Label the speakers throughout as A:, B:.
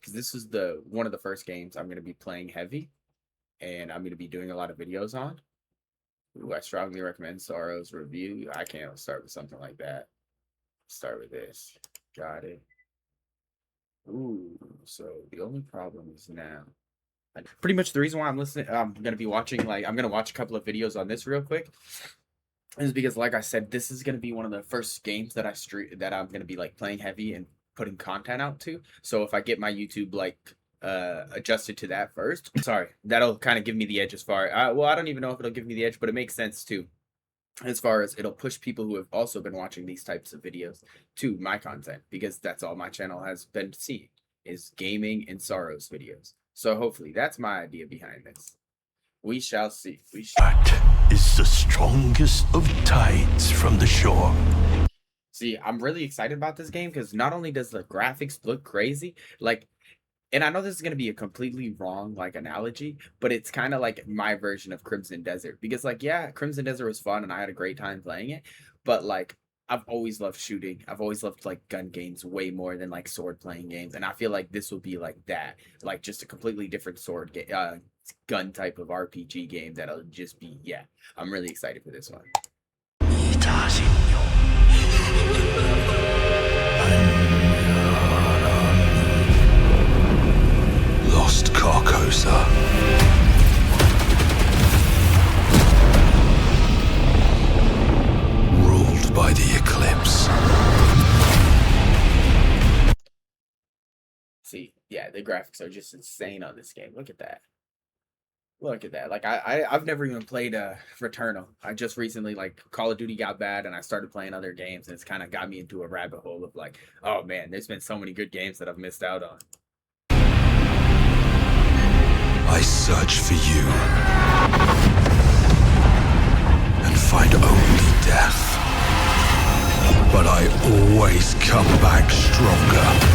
A: because this is one of the first games I'm going to be playing heavy, and I'm going to be doing a lot of videos on. Ooh, I strongly recommend SAROS review. I can't start with something like that. Start with this. Got it. Ooh, so the only problem is now. Pretty much the reason why I'm gonna be watching, like, I'm gonna watch a couple of videos on this real quick, is because, like I said, this is gonna be one of the first games that I'm gonna be like playing heavy and putting content out to. So if I get my YouTube like adjusted to that first, sorry, that'll kind of give me the edge as far. Well, I don't even know if it'll give me the edge, but it makes sense too, as far as it'll push people who have also been watching these types of videos to my content, because that's all my channel has been seeing is gaming and SAROS videos. So hopefully that's my idea behind this. We shall see.
B: That is the strongest of tides from the shore.
A: See, I'm really excited about this game because not only does the graphics look crazy, like, and I know this is going to be a completely wrong, like, analogy, but it's kind of like my version of Crimson Desert. Because, like, yeah, Crimson Desert was fun and I had a great time playing it, but, like, I've always loved shooting. I've always loved, like, gun games way more than, like, sword playing games. And I feel like this will be like that. Like, just a completely different gun type of RPG game that'll just be, yeah. I'm really excited for this one.
B: Lost Carcosa. Ruled by the eclipse.
A: See, yeah, the graphics are just insane on this game. Look at that. Look at that. Like, I've never even played Returnal. I just recently, like, Call of Duty got bad and I started playing other games, and it's kind of got me into a rabbit hole of like, oh man, there's been so many good games that I've missed out on.
B: I search for you and find only death. But I always come back stronger.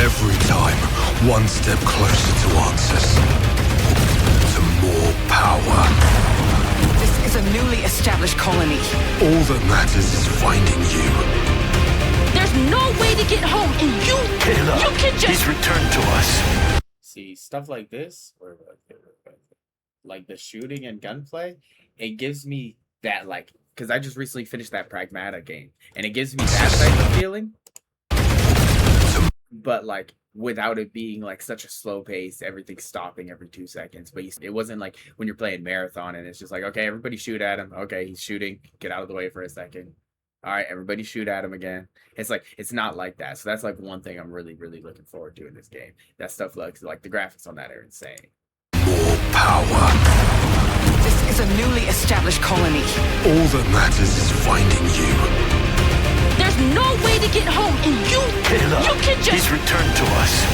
B: Every time, one step closer to answers. To more power.
C: This is a newly established colony.
B: All that matters is finding you.
C: There's no way to get home, and you can just...
B: He's returned to us.
A: See, stuff like this, or like the shooting and gunplay, it gives me that, like, because I just recently finished that Pragmata game, and it gives me that type of feeling. But like without it being like such a slow pace, everything's stopping every 2 seconds. But it wasn't like when you're playing Marathon and it's just like, okay, everybody shoot at him. Okay, he's shooting. Get out of the way for a second. All right, everybody shoot at him again. It's like, it's not like that. So that's like one thing I'm really, really looking forward to in this game. That stuff looks like the graphics on that are insane.
B: More power.
C: This is a newly established colony.
B: All that matters is finding you.
C: There's no way to get home, and you can just...
B: He's returned to us.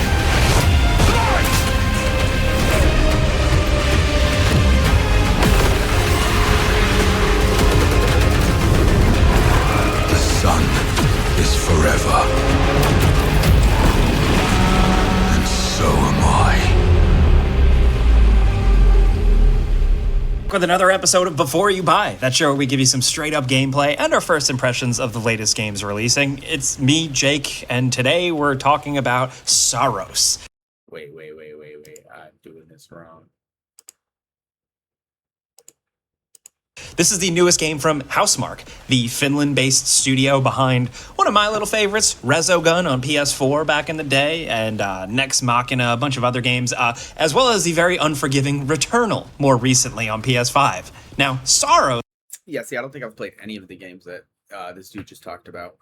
B: The sun is forever. And so am I.
D: With another episode of Before You Buy, that show where we give you some straight up gameplay and our first impressions of the latest games releasing. It's me, Jake, and today we're talking about SAROS.
A: Wait. I'm doing this wrong.
D: This is the newest game from Housemarque, the Finland-based studio behind one of my little favorites, Resogun on PS4 back in the day, and Nex Machina, a bunch of other games, as well as the very unforgiving Returnal more recently on PS5. Now, SAROS...
A: Yeah, see, I don't think I've played any of the games that this dude just talked about.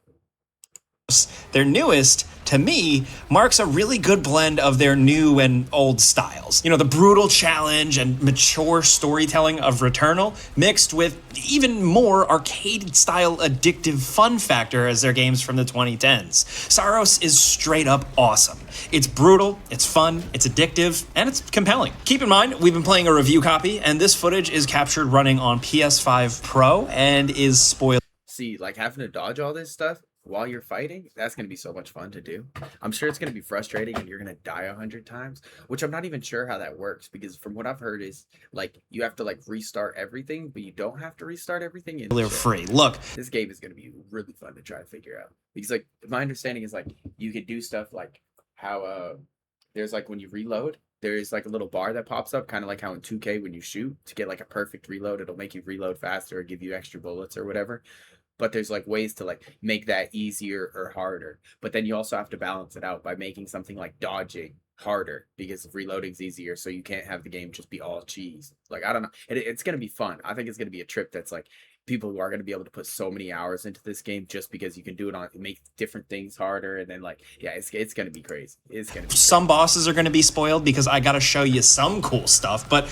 D: Their newest, to me, marks a really good blend of their new and old styles. You know, the brutal challenge and mature storytelling of Returnal, mixed with even more arcade-style addictive fun factor as their games from the 2010s. SAROS is straight up awesome. It's brutal, it's fun, it's addictive, and it's compelling. Keep in mind, we've been playing a review copy, and this footage is captured running on PS5 Pro and is spoiled.
A: See, like having to dodge all this stuff, while you're fighting, that's going to be so much fun to do. I'm sure it's going to be frustrating and you're going to die 100 times, which I'm not even sure how that works, because from what I've heard is like you have to like restart everything, but you don't have to restart everything.
D: They're free. Look,
A: this game is going to be really fun to try to figure out, because like my understanding is like you could do stuff like how there's like when you reload, there's like a little bar that pops up, kind of like how in 2K when you shoot to get like a perfect reload, it'll make you reload faster or give you extra bullets or whatever. But there's like ways to like make that easier or harder. But then you also have to balance it out by making something like dodging harder, because reloading's easier, so you can't have the game just be all cheese. Like, I don't know. It's going to be fun. I think it's going to be a trip that's like people who are going to be able to put so many hours into this game just because you can do it on, make different things harder, and then like, yeah, it's going to be crazy. It's going to be
D: some bosses are going to be spoiled because I got to show you some cool stuff, but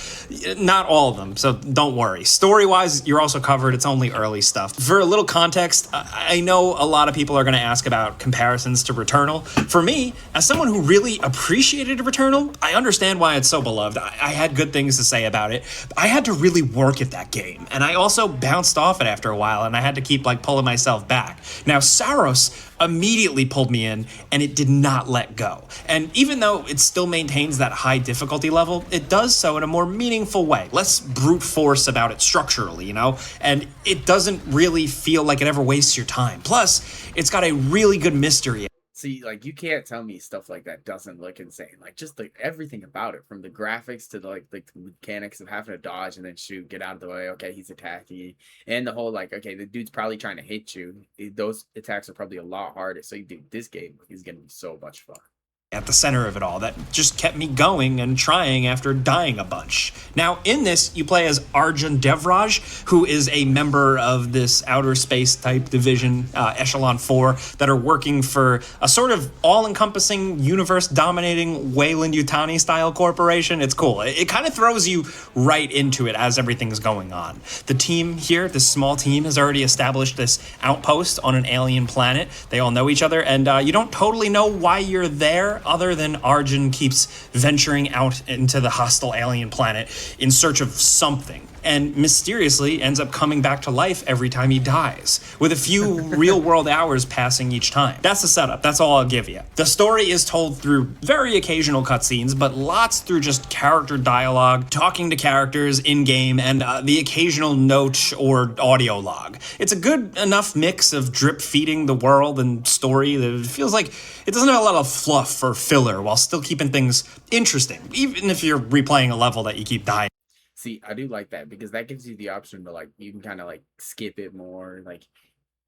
D: not all of them, so don't worry. Story-wise, you're also covered. It's only early stuff. For a little context, I know a lot of people are going to ask about comparisons to Returnal. For me, as someone who really appreciated Returnal, I understand why it's so beloved. I had good things to say about it. I had to really work at that game, and I also bounced off it after a while, and I had to keep like pulling myself back. Now, SAROS immediately pulled me in, and it did not let go. And even though it still maintains that high difficulty level, it does so in a more meaningful way, less brute force about it structurally, you know? And it doesn't really feel like it ever wastes your time. Plus, it's got a really good mystery.
A: See, like, you can't tell me stuff like that doesn't look insane. Like, just like everything about it, from the graphics to the mechanics of having to dodge and then shoot, get out of the way. Okay, he's attacking you, and the whole like, okay, the dude's probably trying to hit you. Those attacks are probably a lot harder. So, this game is gonna be so much fun.
D: At the center of it all that just kept me going and trying after dying a bunch. Now, in this, you play as Arjun Devraj, who is a member of this outer space type division, Echelon 4, that are working for a sort of all-encompassing, universe-dominating Weyland-Yutani style corporation. It's cool. It kind of throws you right into it as everything's going on. The team here, this small team, has already established this outpost on an alien planet. They all know each other, and you don't totally know why you're there, other than Arjun keeps venturing out into the hostile alien planet in search of something, and mysteriously ends up coming back to life every time he dies, with a few real-world hours passing each time. That's the setup. That's all I'll give you. The story is told through very occasional cutscenes, but lots through just character dialogue, talking to characters in-game, and the occasional note or audio log. It's a good enough mix of drip-feeding the world and story that it feels like it doesn't have a lot of fluff or filler while still keeping things interesting, even if you're replaying a level that you keep dying.
A: See, I do like that, because that gives you the option to like, you can kind of like skip it more, like,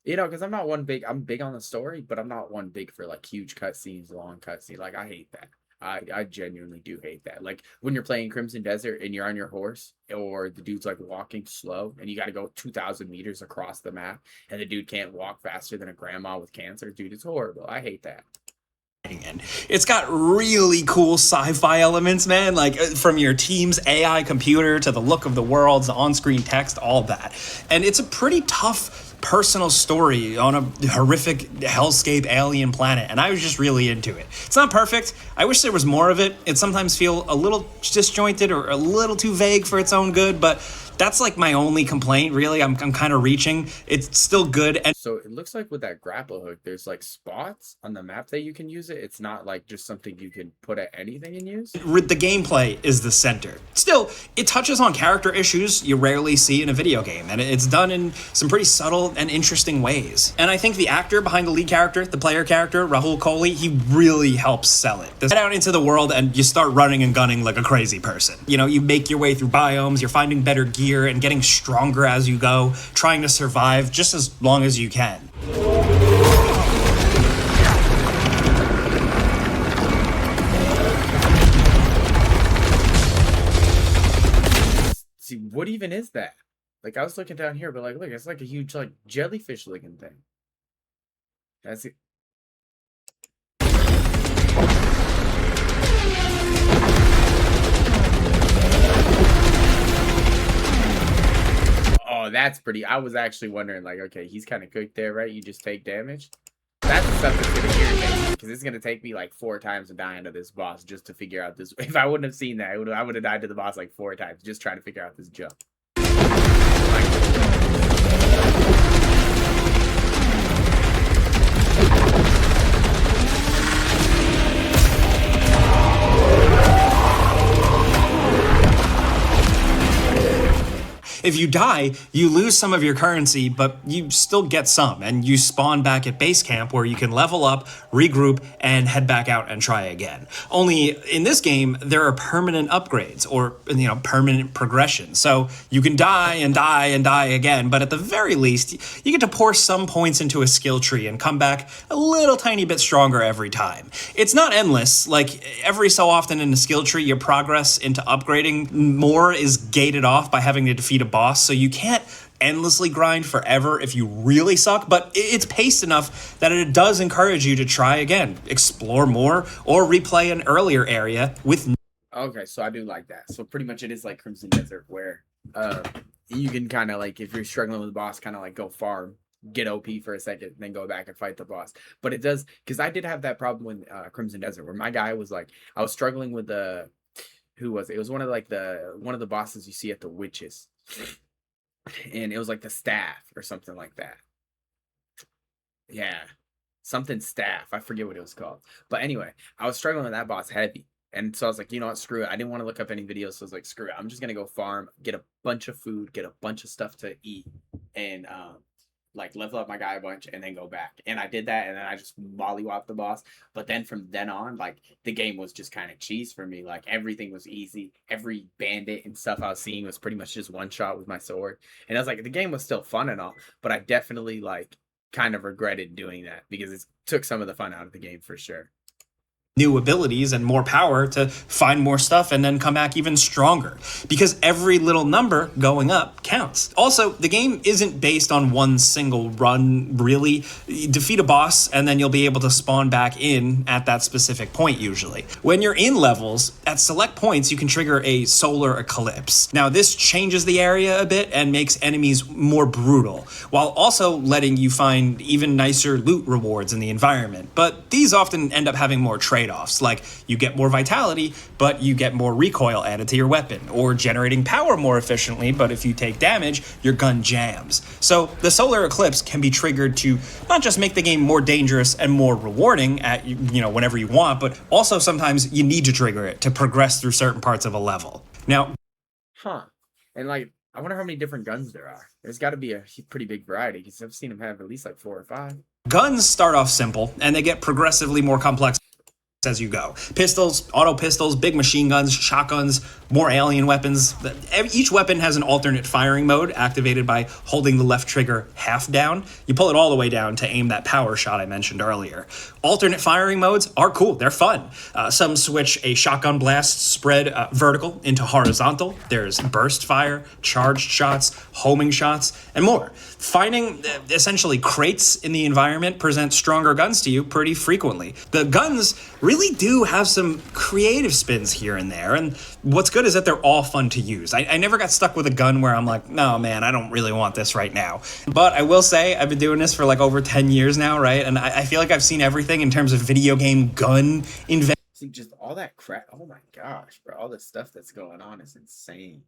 A: you know, because I'm big on the story, but I'm not one big for like huge cutscenes, long cutscenes. Like, I hate that. I genuinely do hate that. Like when you're playing Crimson Desert and you're on your horse, or the dude's like walking slow and you got to go 2,000 meters across the map, and the dude can't walk faster than a grandma with cancer. Dude, it's horrible. I hate that.
D: And it's got really cool sci-fi elements, man, like from your team's AI computer to the look of the worlds, the on-screen text, all that. And it's a pretty tough personal story on a horrific hellscape alien planet, and I was just really into it. It's not perfect. I wish there was more of it. It sometimes feels a little disjointed or a little too vague for its own good, but that's like my only complaint, really. I'm kind of reaching. It's still good. And
A: so it looks like with that grapple hook, there's like spots on the map that you can use it. It's not like just something you can put at anything and use.
D: The gameplay is the center. Still, it touches on character issues you rarely see in a video game, and it's done in some pretty subtle and interesting ways. And I think the actor behind the lead character, the player character, Rahul Kohli, he really helps sell it. Head out into the world and you start running and gunning like a crazy person. You know, you make your way through biomes, you're finding better gear and getting stronger as you go, trying to survive just as long as you can.
A: See, what even is that? Like, I was looking down here, but like, look, it's like a huge like jellyfish looking thing. That's it. Oh, that's pretty. I was actually wondering, like, okay, he's kind of cooked there, right? You just take damage. That's the stuff that's gonna irritate me, because it's gonna take me like 4 times to die into this boss just to figure out this. If I wouldn't have seen that, I would have died to the boss like 4 times just trying to figure out this jump.
D: If you die, you lose some of your currency, but you still get some, and you spawn back at base camp where you can level up, regroup, and head back out and try again. Only in this game, there are permanent upgrades or, permanent progression. So you can die and die and die again, but at the very least, you get to pour some points into a skill tree and come back a little tiny bit stronger every time. It's not endless. Like, every so often in a skill tree, your progress into upgrading more is gated off by having to defeat a boss, so you can't endlessly grind forever if you really suck, but it's paced enough that it does encourage you to try again, explore more, or replay an earlier area with...
A: Okay, so I do like that. So pretty much it is like Crimson Desert, where you can kind of like, if you're struggling with the boss, kind of like go farm, get OP for a second, then go back and fight the boss. But it does, because I did have that problem with Crimson Desert, where my guy was like, I was struggling with the, who was it? It was one of the bosses you see at the witches, and it was like the staff or something like that. Yeah, something staff. I forget what it was called. But anyway, I was struggling with that boss heavy. And so I was like, you know what, screw it. I didn't want to look up any videos, so I was like, screw it. I'm just going to go farm, get a bunch of food, get a bunch of stuff to eat, and like level up my guy a bunch, and then go back. And I did that, and then I just mollywopped the boss. But then from then on, like, the game was just kind of cheese for me. Like, everything was easy. Every bandit and stuff I was seeing was pretty much just one shot with my sword. And I was like, the game was still fun and all, but I definitely, like, kind of regretted doing that because it took some of the fun out of the game for sure.
D: New abilities and more power to find more stuff and then come back even stronger, because every little number going up counts. Also, the game isn't based on one single run, really. You defeat a boss and then you'll be able to spawn back in at that specific point usually. When you're in levels, at select points you can trigger a solar eclipse. Now this changes the area a bit and makes enemies more brutal, while also letting you find even nicer loot rewards in the environment. But these often end up having more trade-offs, like you get more vitality, but you get more recoil added to your weapon, or generating power more efficiently, but if you take damage, your gun jams. So the solar eclipse can be triggered to not just make the game more dangerous and more rewarding at, whenever you want, but also sometimes you need to trigger it to progress through certain parts of a level. Now,
A: and like, I wonder how many different guns there are. There's got to be a pretty big variety, because I've seen them have at least like 4 or 5.
D: Guns start off simple, and they get progressively more complex as you go. Pistols, auto pistols, big machine guns, shotguns, more alien weapons. Each weapon has an alternate firing mode activated by holding the left trigger half down. You pull it all the way down to aim that power shot I mentioned earlier. Alternate firing modes are cool. They're fun. Some switch a shotgun blast spread vertical into horizontal. There's burst fire, charged shots, homing shots, and more. Finding essentially crates in the environment present stronger guns to you pretty frequently. The guns really do have some creative spins here and there, and what's good is that they're all fun to use. I never got stuck with a gun where I'm like, no man, I don't really want this right now. But I will say, I've been doing this for like over 10 years now, right? And I feel like I've seen everything in terms of video game gun invention.
A: See, just all that crap. Oh my gosh, bro. All the stuff that's going on is insane.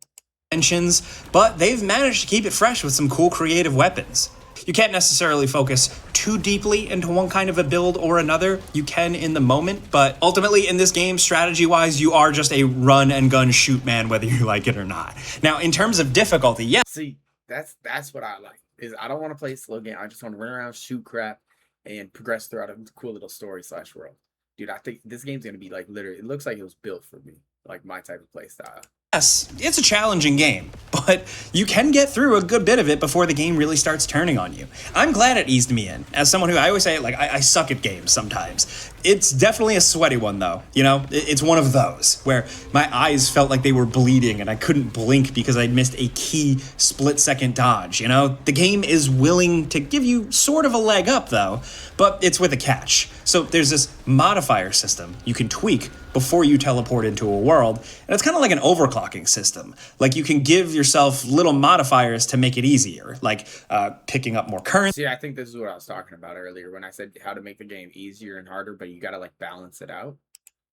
D: But they've managed to keep it fresh with some cool creative weapons. You can't necessarily focus too deeply into one kind of a build or another. You can in the moment, but ultimately in this game, strategy-wise, you are just a run and gun shoot man, whether you like it or not. Now, in terms of difficulty, yeah.
A: See, that's what I like. Is I don't want to play a slow game. I just want to run around, shoot crap, and progress throughout a cool little story/world. Dude, I think this game's gonna be like literally. It looks like it was built for me, like my type of play style.
D: Yes, it's a challenging game, but you can get through a good bit of it before the game really starts turning on you. I'm glad it eased me in. As someone who, I always say, like, I suck at games sometimes. It's definitely a sweaty one, though. It's one of those where my eyes felt like they were bleeding and I couldn't blink because I'd missed a key split-second dodge, The game is willing to give you sort of a leg up, though, but it's with a catch. So there's this modifier system you can tweak before you teleport into a world, and it's kind of like an overclocking system. Like, you can give yourself little modifiers to make it easier, like picking up more currency.
A: See, I think this is what I was talking about earlier when I said how to make the game easier and harder, but you gotta like balance it out.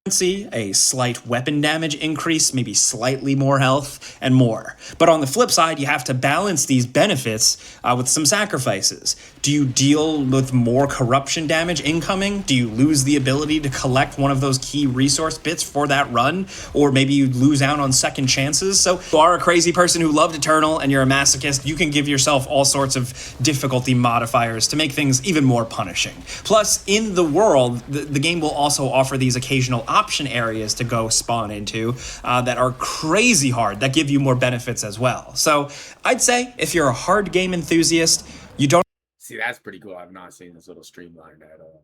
D: a slight weapon damage increase, maybe slightly more health, and more. But on the flip side, you have to balance these benefits with some sacrifices. Do you deal with more corruption damage incoming? Do you lose the ability to collect one of those key resource bits for that run? Or maybe you lose out on second chances? So if you are a crazy person who loved Eternal and you're a masochist, you can give yourself all sorts of difficulty modifiers to make things even more punishing. Plus, in the world, the game will also offer these occasional option areas to go spawn into that are crazy hard, that give you more benefits as well. So I'd say if you're a hard game enthusiast, you don't
A: See, that's pretty cool. I've not seen this little streamline at all.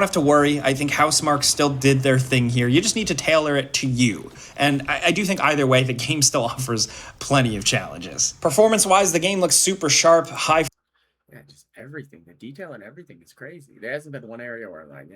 D: have to worry. I think Housemarque still did their thing here. You just need to tailor it to you. And I do think either way, the game still offers plenty of challenges. Performance-wise, the game looks super sharp, high.
A: Yeah, just everything. The detail and everything is crazy. There hasn't been one area where I'm like,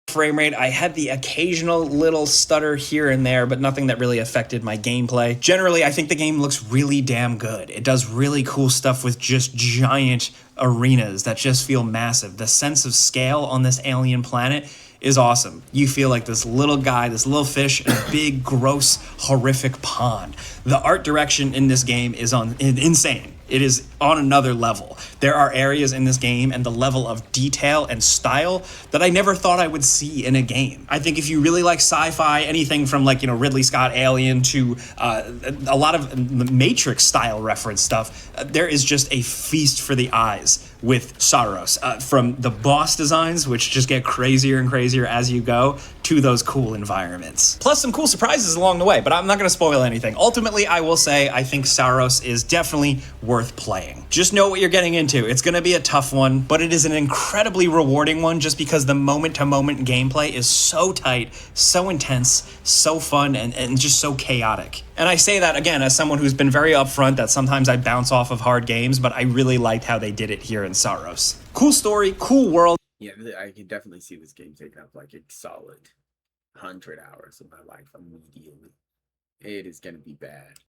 D: frame rate. I had the occasional little stutter here and there, but nothing that really affected my gameplay. Generally, I think the game looks really damn good. It does really cool stuff with just giant arenas that just feel massive. The sense of scale on this alien planet is awesome. You feel like this little guy, this little fish in a big, gross, horrific pond. The art direction in this game is insane. It is on another level. There are areas in this game and the level of detail and style that I never thought I would see in a game. I think if you really like sci-fi, anything from like, Ridley Scott Alien to a lot of Matrix style reference stuff, there is just a feast for the eyes with SAROS. From the boss designs, which just get crazier and crazier as you go, to those cool environments. Plus some cool surprises along the way, but I'm not gonna spoil anything. Ultimately, I will say I think SAROS is definitely worth playing. Just know what you're getting into. It's gonna be a tough one, but it is an incredibly rewarding one just because the moment-to-moment gameplay is so tight, so intense, so fun, and just so chaotic. And I say that, again, as someone who's been very upfront that sometimes I bounce off of hard games, but I really liked how they did it here in SAROS. Cool story, cool world.
A: Yeah, I can definitely see this game taking up like a solid 100 hours of my life immediately. It is going to be bad.